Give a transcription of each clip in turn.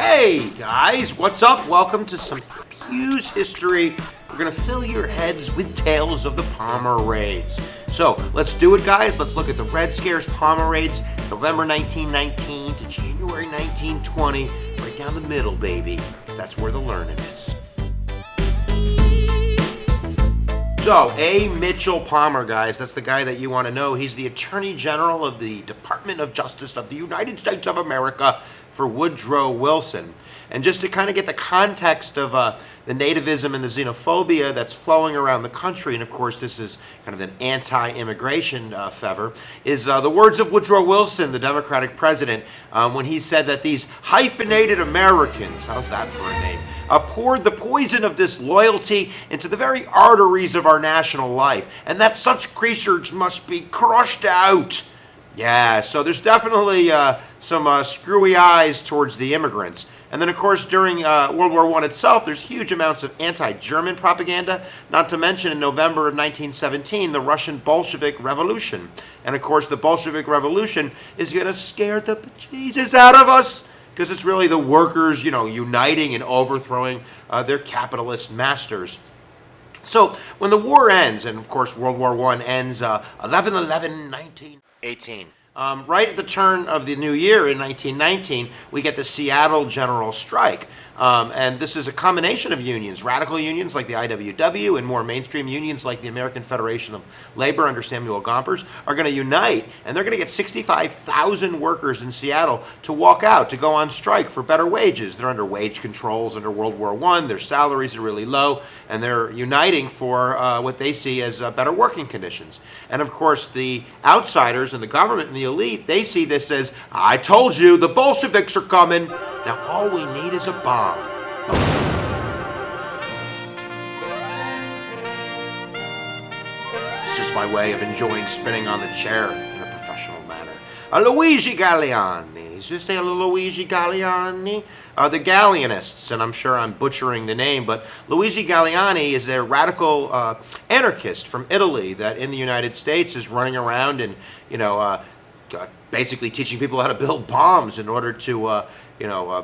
Hey guys, what's up? Welcome to some Hughes history. We're gonna fill your heads with tales of the Palmer raids. So let's do it, guys. Let's look at the Red Scare's Palmer raids, November 1919 to January 1920, right down the middle, baby, because that's where the learning is. So, A. Mitchell Palmer, guys, that's the guy that you want to know. He's the Attorney General of the Department of Justice of the United States of America for Woodrow Wilson. And just to kind of get the context of the nativism and the xenophobia that's flowing around the country, and of course this is kind of an anti-immigration fever, is the words of Woodrow Wilson, the Democratic president, when he said that these hyphenated Americans, how's that for a name, poured the poison of disloyalty into the very arteries of our national life, and that such creatures must be crushed out. Yeah, so there's definitely some screwy eyes towards the immigrants. And then, of course, during World War I itself, there's huge amounts of anti-German propaganda, not to mention in November of 1917, the Russian Bolshevik Revolution. And, of course, the Bolshevik Revolution is going to scare the bejesus out of us, because it's really the workers, uniting and overthrowing their capitalist masters. So when the war ends, and of course World War I ends 11/11/1918, right at the turn of the new year in 1919, we get the Seattle General Strike. And this is a combination of unions, radical unions like the IWW and more mainstream unions like the American Federation of Labor under Samuel Gompers are going to unite, and they're going to get 65,000 workers in Seattle to walk out, to go on strike for better wages. They're under wage controls under World War I, their salaries are really low, and they're uniting for what they see as better working conditions. And of course the outsiders and the government and the elite, they see this as, I told you, the Bolsheviks are coming. Now all we need is a bomb. It's just my way of enjoying spinning on the chair in a professional manner. Luigi Galleani. Is this Luigi Galleani? The Galleanists, and I'm sure I'm butchering the name, but Luigi Galleani is a radical anarchist from Italy that in the United States is running around and, basically teaching people how to build bombs in order to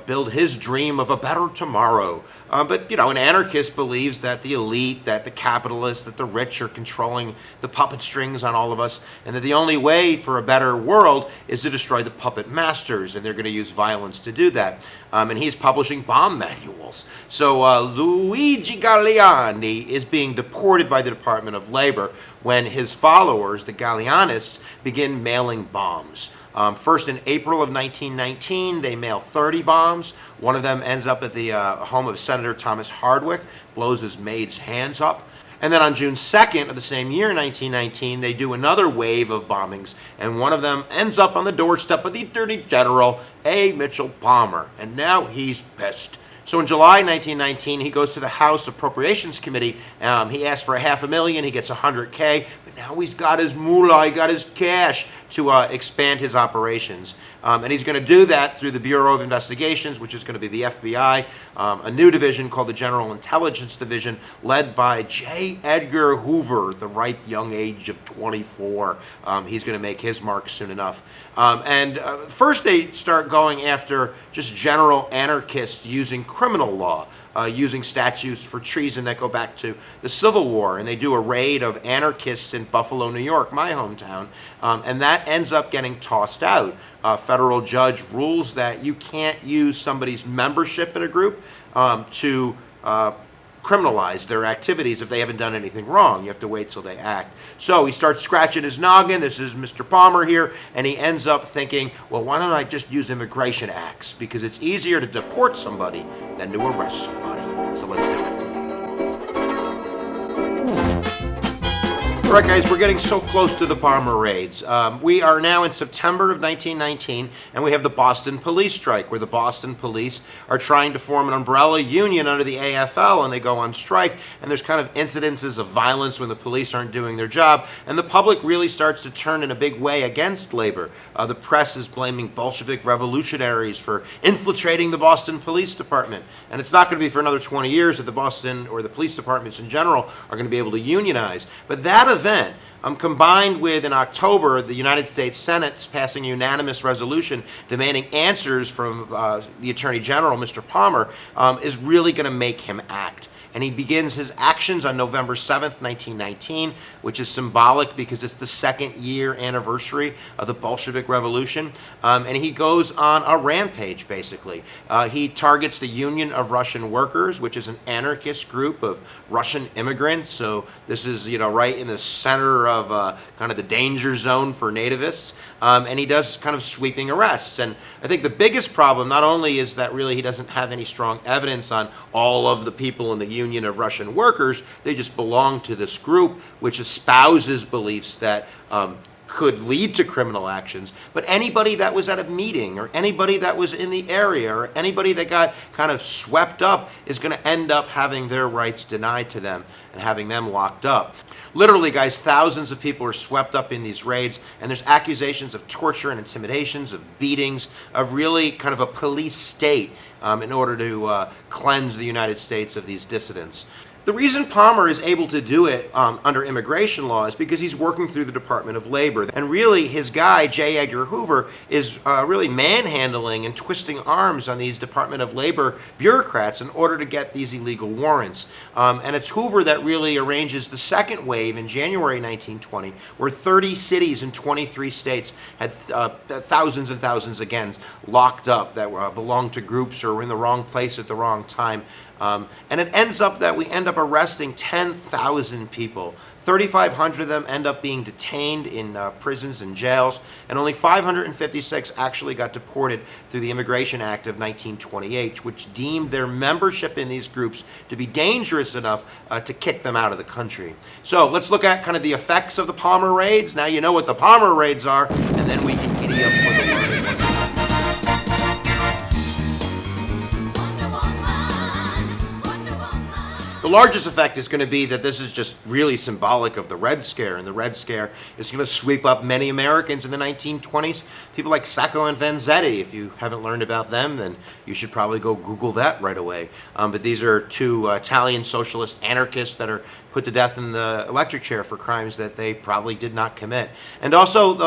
build his dream of a better tomorrow. But an anarchist believes that the elite, that the capitalists, that the rich are controlling the puppet strings on all of us, and that the only way for a better world is to destroy the puppet masters, and they're going to use violence to do that. And he's publishing bomb manuals. So Luigi Galleani is being deported by the Department of Labor when his followers, the Galleanists, begin mailing bombs. First in April of 1919, they mail 30 bombs. One of them ends up at the home of Senator Thomas Hardwick, blows his maid's hands up. And then on June 2nd of the same year, 1919, they do another wave of bombings, and one of them ends up on the doorstep of the Attorney General, A. Mitchell Palmer, and now he's pissed. So in July 1919, he goes to the House Appropriations Committee. He asks for $500,000. He gets $100K. But now he's got his moolah, he got his cash to expand his operations. And he's going to do that through the Bureau of Investigations, which is going to be the FBI, a new division called the General Intelligence Division, led by J. Edgar Hoover, the ripe young age of 24. He's going to make his mark soon enough. First they start going after just general anarchists using criminal law, using statutes for treason that go back to the Civil War, and they do a raid of anarchists in Buffalo, New York, my hometown, and that ends up getting tossed out. A federal judge rules that you can't use somebody's membership in a group to criminalize their activities if they haven't done anything wrong. You have to wait till they act. So he starts scratching his noggin. This is Mr. Palmer here, and he ends up thinking, well, why don't I just use immigration acts? Because it's easier to deport somebody than to arrest somebody. So let's do it. All right, guys, we're getting so close to the Palmer raids. We are now in September of 1919, and we have the Boston police strike, where the Boston police are trying to form an umbrella union under the AFL, and they go on strike, and there's kind of incidences of violence when the police aren't doing their job, and the public really starts to turn in a big way against labor. The press is blaming Bolshevik revolutionaries for infiltrating the Boston Police Department, and it's not going to be for another 20 years that the Boston, or the police departments in general, are going to be able to unionize. But that event, combined with, in October, the United States Senate passing a unanimous resolution demanding answers from the Attorney General, Mr. Palmer, is really going to make him act. And he begins his actions on November 7th, 1919, which is symbolic because it's the second year anniversary of the Bolshevik Revolution. And he goes on a rampage, basically. He targets the Union of Russian Workers, which is an anarchist group of Russian immigrants. So this is, right in the center of kind of the danger zone for nativists. And he does kind of sweeping arrests. And I think the biggest problem, not only is that really he doesn't have any strong evidence on all of the people in the Union of Russian Workers, they just belong to this group which espouses beliefs that could lead to criminal actions. But anybody that was at a meeting, or anybody that was in the area, or anybody that got kind of swept up is going to end up having their rights denied to them and having them locked up. Literally, guys, thousands of people are swept up in these raids, and there's accusations of torture and intimidations, of beatings, of really kind of a police state in order to cleanse the United States of these dissidents. The reason Palmer is able to do it under immigration law is because he's working through the Department of Labor. And really, his guy, J. Edgar Hoover, is really manhandling and twisting arms on these Department of Labor bureaucrats in order to get these illegal warrants. And it's Hoover that really arranges the second wave in January 1920, where 30 cities in 23 states had thousands and thousands, again, locked up that belonged to groups or were in the wrong place at the wrong time. And it ends up that we end up arresting 10,000 people. 3,500 of them end up being detained in prisons and jails, and only 556 actually got deported through the Immigration Act of 1928, which deemed their membership in these groups to be dangerous enough to kick them out of the country. So let's look at kind of the effects of the Palmer raids. Now you know what the Palmer raids are, and then we can giddy up for the learning lesson. The largest effect is going to be that this is just really symbolic of the Red Scare, and the Red Scare is going to sweep up many Americans in the 1920s. People like Sacco and Vanzetti. If you haven't learned about them, then you should probably go Google that right away. But these are two Italian socialist anarchists that are put to death in the electric chair for crimes that they probably did not commit. And also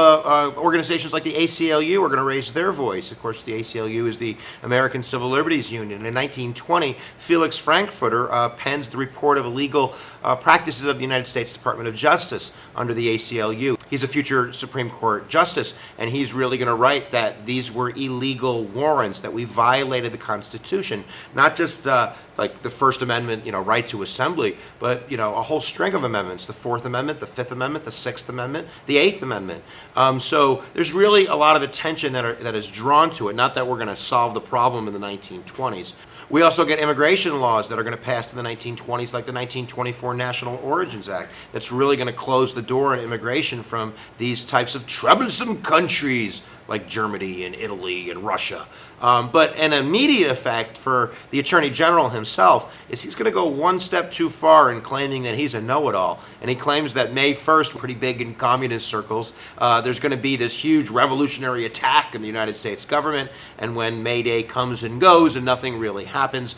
organizations like the ACLU are going to raise their voice. Of course, the ACLU is the American Civil Liberties Union. In 1920, Felix Frankfurter pens the report of illegal practices of the United States Department of Justice under the ACLU. He's a future Supreme Court justice, and he's really going to write that these were illegal warrants, that we violated the Constitution, not just like the First Amendment, right to assembly, but, a whole string of amendments, the Fourth Amendment, the Fifth Amendment, the Sixth Amendment, the Eighth Amendment. So there's really a lot of attention that is drawn to it, not that we're going to solve the problem in the 1920s. We also get immigration laws that are going to pass in the 1920s, like the 1924 National Origins Act, that's really going to close the door on immigration from these types of troublesome countries like Germany and Italy and Russia. But an immediate effect for the Attorney General himself is he's going to go one step too far in claiming that he's a know-it-all. And he claims that May 1st, pretty big in communist circles, there's going to be this huge revolutionary attack in the United States government. And when May Day comes and goes and nothing really happens,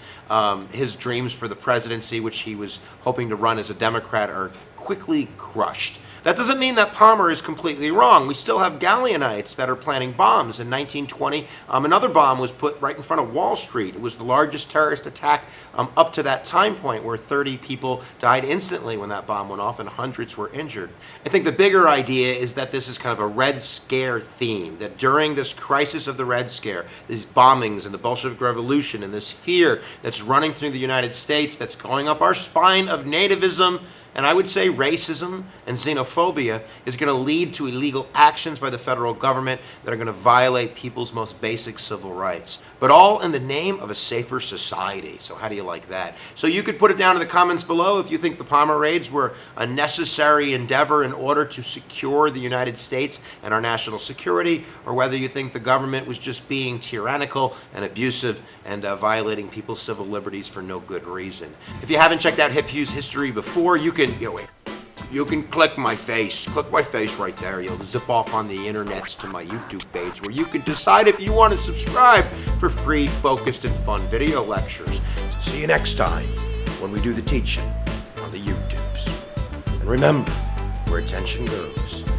his dreams for the presidency, which he was hoping to run as a Democrat, are quickly crushed. That doesn't mean that Palmer is completely wrong. We still have Galleanists that are planting bombs. In 1920, another bomb was put right in front of Wall Street. It was the largest terrorist attack up to that time point, where 30 people died instantly when that bomb went off and hundreds were injured. I think the bigger idea is that this is kind of a Red Scare theme, that during this crisis of the Red Scare, these bombings and the Bolshevik Revolution and this fear that's running through the United States, that's going up our spine of nativism, and I would say racism and xenophobia, is going to lead to illegal actions by the federal government that are going to violate people's most basic civil rights. But all in the name of a safer society. So how do you like that? So you could put it down in the comments below if you think the Palmer raids were a necessary endeavor in order to secure the United States and our national security, or whether you think the government was just being tyrannical and abusive and violating people's civil liberties for no good reason. If you haven't checked out Hughes History before, you can click my face right there. You'll zip off on the internets to my YouTube page, where you can decide if you want to subscribe for free, focused, and fun video lectures. See you next time when we do the teaching on the YouTubes. And remember, where attention goes.